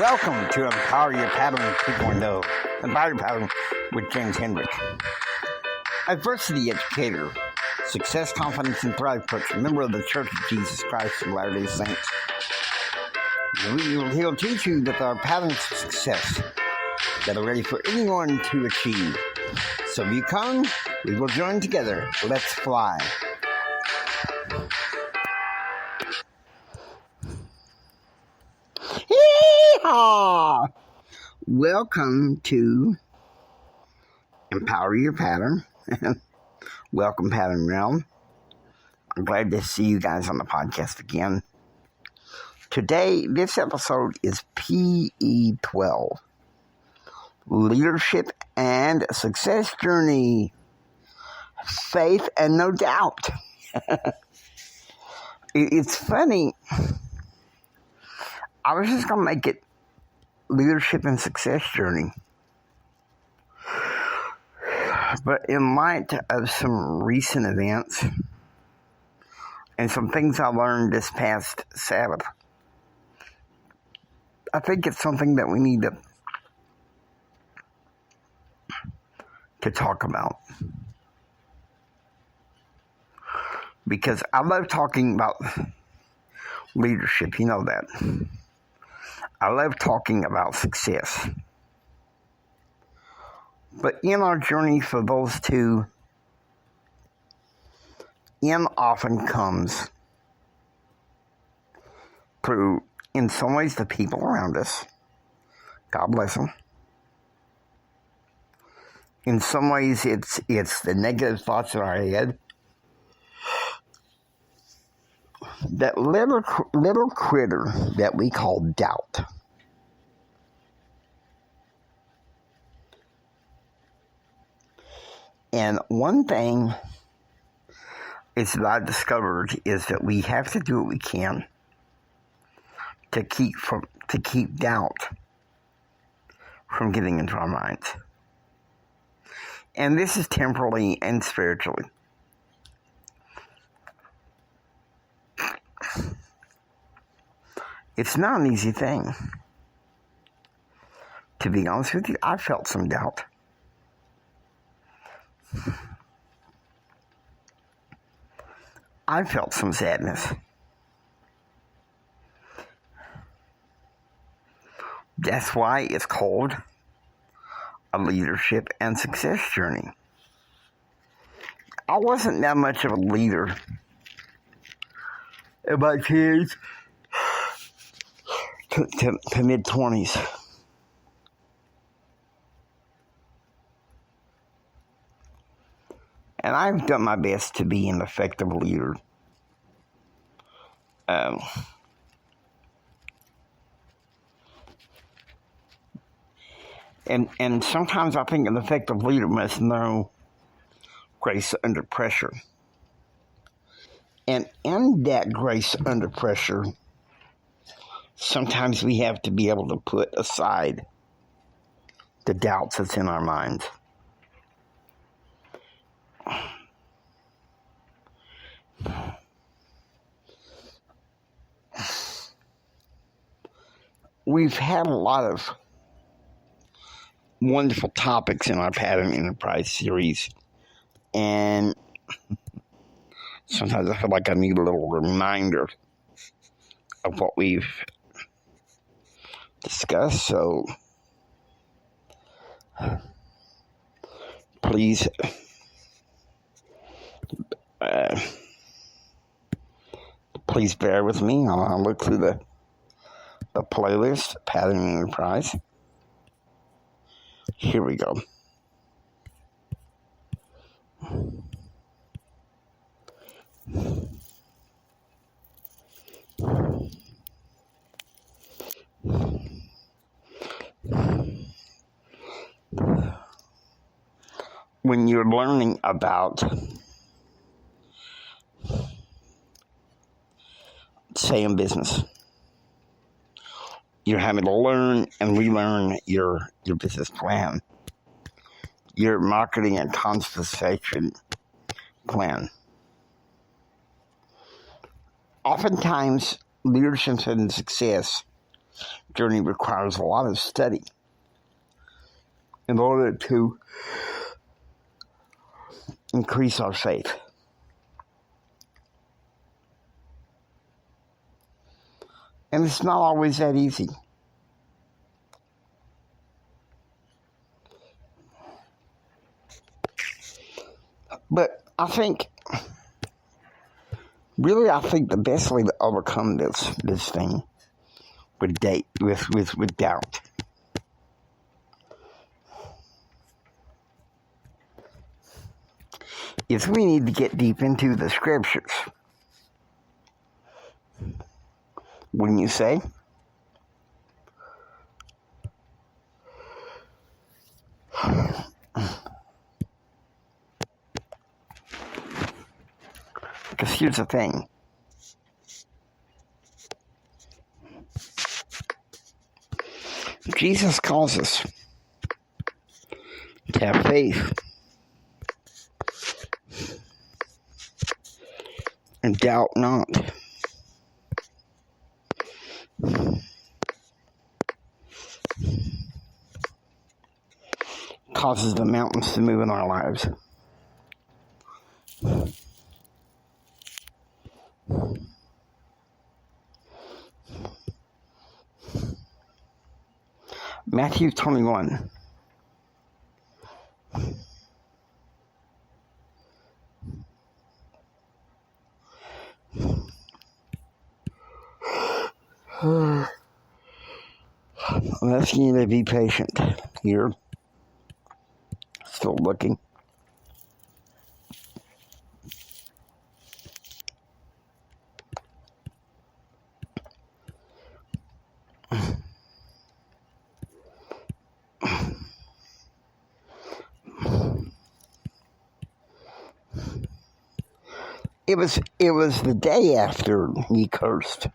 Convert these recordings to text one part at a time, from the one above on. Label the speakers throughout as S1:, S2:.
S1: Welcome to Empower Your Pattern 2.0, Empower Your Pattern with James Hendrick. Adversity educator, success, confidence, and thrive coach, member of the Church of Jesus Christ of Latter-day Saints. He'll teach you that there are patterns of success that are ready for anyone to achieve. So if you come, we will join together. Let's fly. Yeehaw! Welcome to Empower Your Pattern. Welcome, Pattern Realm. I'm glad to see you guys on the podcast again. Today, this episode is PE12. Leadership and Success Journey. Faith and No Doubt. It's funny. I was just going to make it Leadership and Success Journey. But in light of some recent events and some things I learned this past Sabbath, I think it's something that we need to talk about. Because I love talking about leadership, you know that. I love talking about success. But in our journey for those two, in often comes through, in some ways, the people around us. God bless them. In some ways, it's the negative thoughts in our head. That little critter that we call doubt. And one thing is that I've discovered is that we have to do what we can to keep doubt from getting into our minds. And this is temporally and spiritually. It's not an easy thing. To be honest with you, I felt some doubt. I felt some sadness. That's why it's called a leadership and success journey. I wasn't that much of a leader in my teens to mid-20s. And I've done my best to be an effective leader. And sometimes I think an effective leader must know grace under pressure. And in that grace under pressure, sometimes we have to be able to put aside the doubts that's in our minds. We've had a lot of wonderful topics in our Pattern Enterprise series, and sometimes I feel like I need a little reminder of what we've discussed, so please bear with me. I'll look through the playlist, Pattern Enterprise. Here we go. When you're learning about, say, in business, you're having to learn and relearn your business plan, your marketing and compensation plan. Oftentimes, leadership and success journey requires a lot of study in order to increase our faith. And it's not always that easy. But I think the best way to overcome this thing with doubt is we need to get deep into the scriptures. Wouldn't you say? Because here's the thing. Jesus calls us to have faith and doubt not. Causes the mountains to move in our lives. Matthew 21. I'm asking you to be patient here. Still looking. It was the day after he cursed.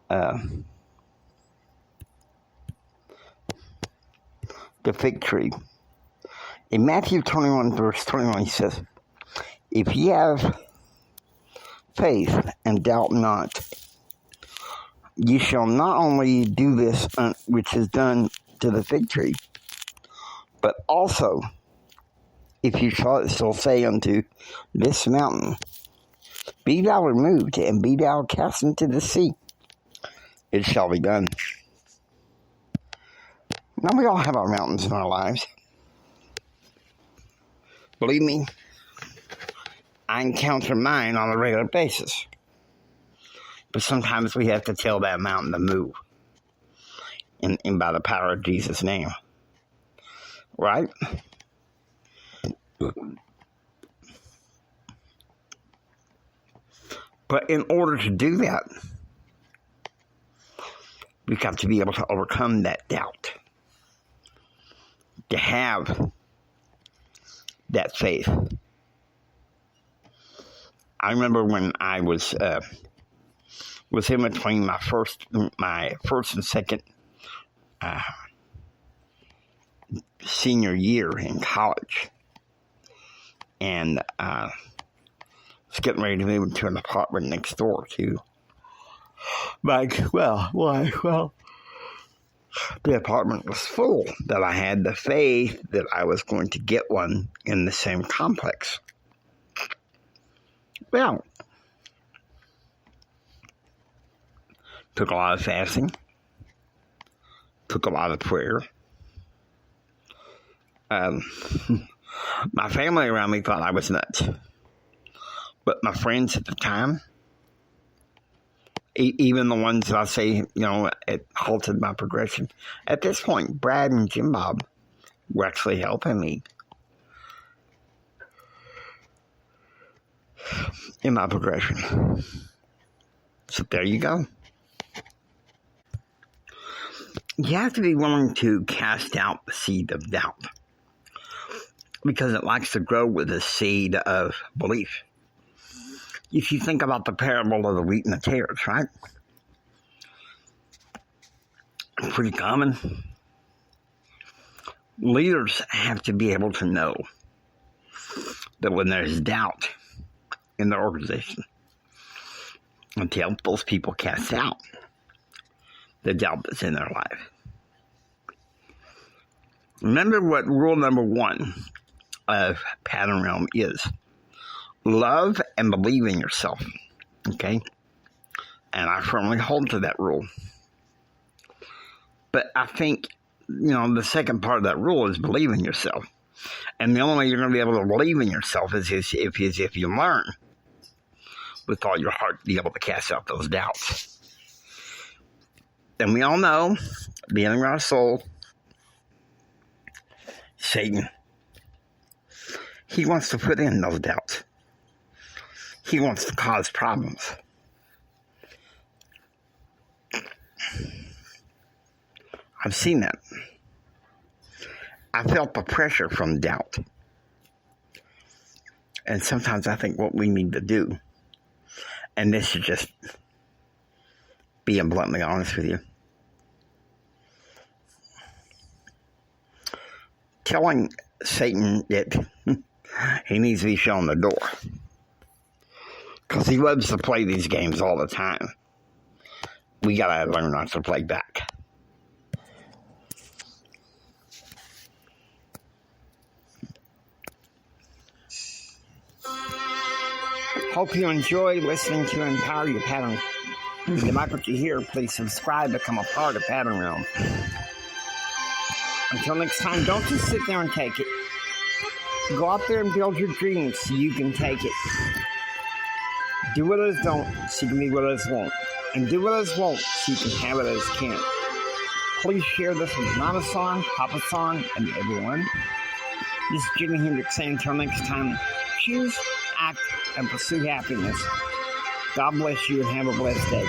S1: The fig tree. In Matthew 21, verse 21, he says, if ye have faith and doubt not, ye shall not only do this which is done to the fig tree, but also, if you shall say unto this mountain, be thou removed, and be thou cast into the sea, it shall be done. Now, we all have our mountains in our lives. Believe me, I encounter mine on a regular basis. But sometimes we have to tell that mountain to move. And by the power of Jesus' name. Right? But in order to do that, we've got to be able to overcome that doubt. To have that faith. I remember when I was in between my first and second senior year in college, and was getting ready to move into an apartment next door to the apartment was full, that I had the faith that I was going to get one in the same complex. Well, took a lot of fasting, took a lot of prayer. My family around me thought I was nuts. But my friends at the time, even the ones that I say, it halted my progression. At this point, Brad and Jim Bob were actually helping me in my progression. So there you go. You have to be willing to cast out the seed of doubt, because it likes to grow with the seed of belief. If you think about the parable of the wheat and the tares, right? Pretty common. Leaders have to be able to know that when there's doubt in the organization, and to help those people cast out the doubt that's in their life. Remember what rule number 1 of Pattern Realm is. Love and believe in yourself. Okay? And I firmly hold to that rule. But I think, the second part of that rule is believe in yourself. And the only way you're going to be able to believe in yourself is if you learn with all your heart to be able to cast out those doubts. And we all know, the enemy of our soul, Satan, he wants to put in those doubts. He wants to cause problems. I've seen that. I felt the pressure from doubt. And sometimes I think what we need to do, and this is just being bluntly honest with you, telling Satan that he needs to be shown the door. Because he loves to play these games all the time. We gotta learn not to play back. Hope you enjoy listening to Empower Your Pattern. If you like what you hear, please subscribe, become a part of Pattern Realm. Until next time, don't just sit there and take it. Go out there and build your dreams so you can take it. Do what others don't so you can be what others won't. And do what others won't so you can have what others can't. Please share this with Mama Song, Papa Song, and everyone. This is Jimi Hendrix saying until next time, choose, act, and pursue happiness. God bless you and have a blessed day.